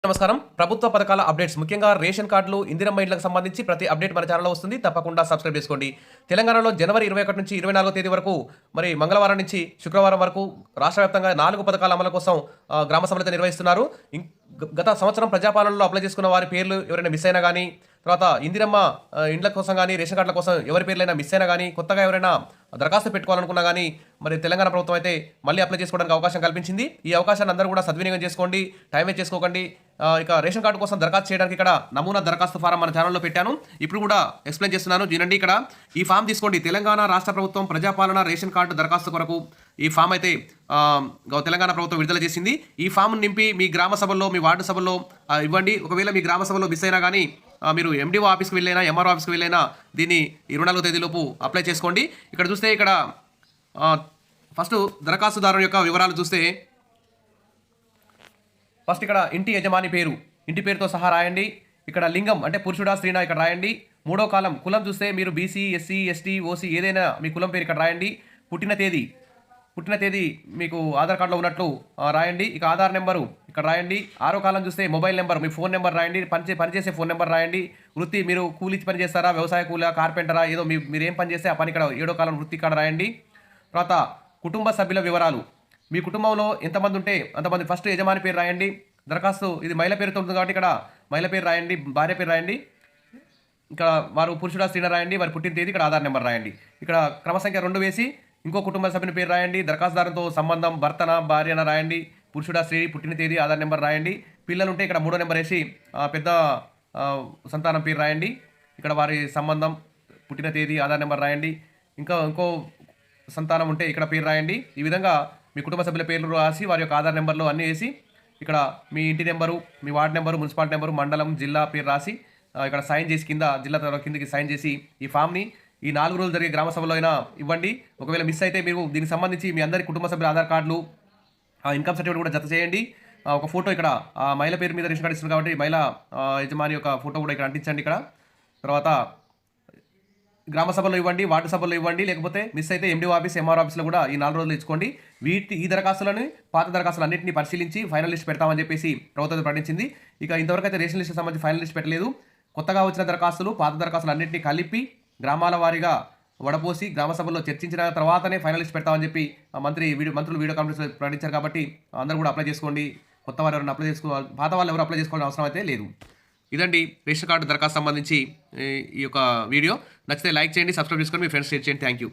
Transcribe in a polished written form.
నమస్కారం. ప్రభుత్వ పథకాల అప్డేట్స్ ముఖ్యంగా రేషన్ కార్డులు, ఇందిరమ్మ ఇండ్లకు సంబంధించి ప్రతి అప్డేట్ మన ఛానల్లో వస్తుంది. తప్పకుండా సబ్స్క్రైబ్ చేసుకోండి. తెలంగాణలో జనవరి 21 నుంచి 24 తేదీ వరకు మరి మంగళవారం నుంచి శుక్రవారం వరకు రాష్ట్ర వ్యాప్తంగా 4 పథకాల అమలు కోసం గ్రామ సభలైతే నిర్వహిస్తున్నారు. గత సంవత్సరం ప్రజాపాలనలో అప్లై చేసుకున్న వారి పేర్లు ఎవరైనా మిస్ అయినా కానీ, తర్వాత ఇందిరమ్మ ఇండ్ల కోసం కానీ, రేషన్ కార్డుల కోసం ఎవరి పేర్లైనా మిస్ అయినా కానీ, కొత్తగా ఎవరైనా దరఖాస్తు పెట్టుకోవాలనుకున్నా కానీ మరి తెలంగాణ ప్రభుత్వం అయితే మళ్ళీ అప్లై చేసుకోవడానికి అవకాశం కల్పించింది. ఈ అవకాశాన్ని అందరూ కూడా సద్వినియోగం చేసుకోండి. టైం వేస్ట్ చేసుకోకండి. ఇక రేషన్ కార్డు కోసం దరఖాస్తు చేయడానికి ఇక్కడ నమూనా దరఖాస్తు ఫారం మన ఛానల్లో పెట్టాను. ఇప్పుడు కూడా ఎక్స్ప్లెయిన్ చేస్తున్నాను. చూడండి, ఇక్కడ ఈ ఫామ్ తీసుకోండి. తెలంగాణ రాష్ట్ర ప్రభుత్వం ప్రజాపాలన రేషన్ కార్డు దరఖాస్తు కొరకు ఈ ఫామ్ అయితే తెలంగాణ ప్రభుత్వం విడుదల చేసింది. ఈ ఫామ్ నింపి మీ గ్రామ సభల్లో, మీ వార్డు సభల్లో ఇవ్వండి. ఒకవేళ మీ గ్రామ సభలో మిస్ అయినా కానీ మీరు ఎండిఓ ఆఫీస్కి వెళ్ళైనా, ఎంఆర్ఓ ఆఫీస్కి వెళ్ళైనా దీన్ని 24వ తేదీలోపు అప్లై చేసుకోండి. ఇక్కడ చూస్తే ఇక్కడ ఫస్ట్ దరఖాస్తుదారు యొక్క వివరాలు చూస్తే ఫస్ట్ ఇక్కడ ఇంటి యజమాని పేరు, ఇంటి పేరుతో సహా రాయండి. ఇక్కడ లింగం అంటే పురుషుడా స్త్రీనా ఇక్కడ రాయండి. మూడో కాలం కులం చూస్తే మీరు బీసీ, ఎస్సీ, ఎస్టీ, ఓసీ ఏదైనా మీ కులం పేరు ఇక్కడ రాయండి. పుట్టిన తేదీ మీకు ఆధార్ కార్డులో ఉన్నట్లు రాయండి. ఇక ఆధార్ నెంబరు ఇక్కడ రాయండి. ఆరో కాలం చూస్తే మొబైల్ నెంబర్, మీ ఫోన్ నెంబర్ రాయండి. పనిచేసే ఫోన్ నెంబర్ రాయండి. వృత్తి మీరు కూలి పని చేస్తారా, వ్యవసాయ కూల, కార్పెంటరా, ఏదో మీరు ఏం పని చేస్తే ఆ పని ఇక్కడ ఏడో కాలం వృత్తి ఇక్కడ రాయండి. తర్వాత కుటుంబ సభ్యుల వివరాలు, మీ కుటుంబంలో ఎంతమంది ఉంటే అంతమంది ఫస్ట్ యజమాని పేరు రాయండి. దరఖాస్తు ఇది మహిళ పేరుతో ఉంటుంది కాబట్టి ఇక్కడ మహిళ పేరు రాయండి, భార్య పేరు రాయండి. ఇక్కడ వారు పురుషుడా స్త్రీనా రాయండి. వారి పుట్టిన తేదీ ఇక్కడ ఆధార్ నెంబర్ రాయండి. ఇక్కడ క్రమ సంఖ్య 2 వేసి ఇంకో కుటుంబ సభ్యుని పేరు రాయండి. దరఖాస్తుదారుతో సంబంధం భర్తన భార్యన రాయండి. పురుషుడా స్త్రీ, పుట్టిన తేదీ ఆధార్ నెంబర్ రాయండి. పిల్లలు ఉంటే ఇక్కడ 3వ నెంబర్ వేసి పెద్ద సంతానం పేరు రాయండి. ఇక్కడ వారి సంబంధం, పుట్టిన తేదీ ఆధార్ నెంబర్ రాయండి. ఇంకో సంతానం ఉంటే ఇక్కడ పేరు రాయండి. ఈ విధంగా మీ కుటుంబ సభ్యుల పేర్లు రాసి వారి యొక్క ఆధార్ నెంబర్లు అన్నీ వేసి ఇక్కడ మీ ఇంటి నెంబరు, మీ వార్డు నెంబరు, మున్సిపాలిటీ నెంబరు, మండలం, జిల్లా పేరు రాసి ఇక్కడ సైన్ చేసి జిల్లా కిందకి సైన్ చేసి ఈ ఫామ్ని ఈ 4 రోజులు జరిగే గ్రామ సభలో అయినా ఇవ్వండి. ఒకవేళ మిస్ అయితే మీరు దీనికి సంబంధించి మీ అందరి కుటుంబ సభ్యుల ఆధార్ కార్డులు, ఇన్కమ్ సర్టిఫికేట్ కూడా జత చేయండి. ఒక ఫోటో ఇక్కడ మహిళ పేరు మీద రేషన్ కార్డు ఇస్తుంది కాబట్టి మహిళ యజమాని యొక్క ఫోటో కూడా ఇక్కడ అంటించండి. ఇక్కడ తర్వాత గ్రామ సభలో ఇవ్వండి, వార్డు సభలో ఇవ్వండి. లేకపోతే మిస్ అయితే ఎండిఓ ఆఫీస్, ఎంఆర్ ఆఫీస్లో కూడా ఈ 4 రోజులు ఇచ్చుకోండి. ఈ దరఖాస్తులను, పాత దరఖాస్తులు అన్నింటినీ పరిశీలించి ఫైనల్ లిస్ట్ పెడతామని చెప్పేసి ప్రభుత్వం ప్రకటించింది. ఇక ఇంతవరకు అయితే రేషన్ లిస్ట్ సంబంధించి ఫైనల్ లిస్ట్ పెట్టలేదు. కొత్తగా వచ్చిన దరఖాస్తులు, పాత దరఖాస్తులు అన్నింటినీ కలిపి గ్రామాల వారీగా వడపోసి గ్రామ సభలో చర్చించిన తర్వాతనే ఫైనల్ లిస్ట్ పెడతామని చెప్పి మంత్రులు వీడియో కాన్ఫరెన్స్లో ప్రకటించారు. కాబట్టి అందరూ కూడా అప్లై చేసుకోండి. కొత్త వారు ఎవరైనా అప్లై చేసుకోవాలి, పాత వాళ్ళు ఎవరు అప్లై చేసుకోవాల్సిన అవసరం అయితే లేదు. ఇదండి రేషన్ కార్డు దరఖాస్తు సంబంధించి ఈ యొక్క వీడియో. నచ్చితే లైక్ చేయండి, సబ్స్క్రైబ్ చేసుకొని మీ ఫ్రెండ్స్ షేర్ చేయండి. Thank you.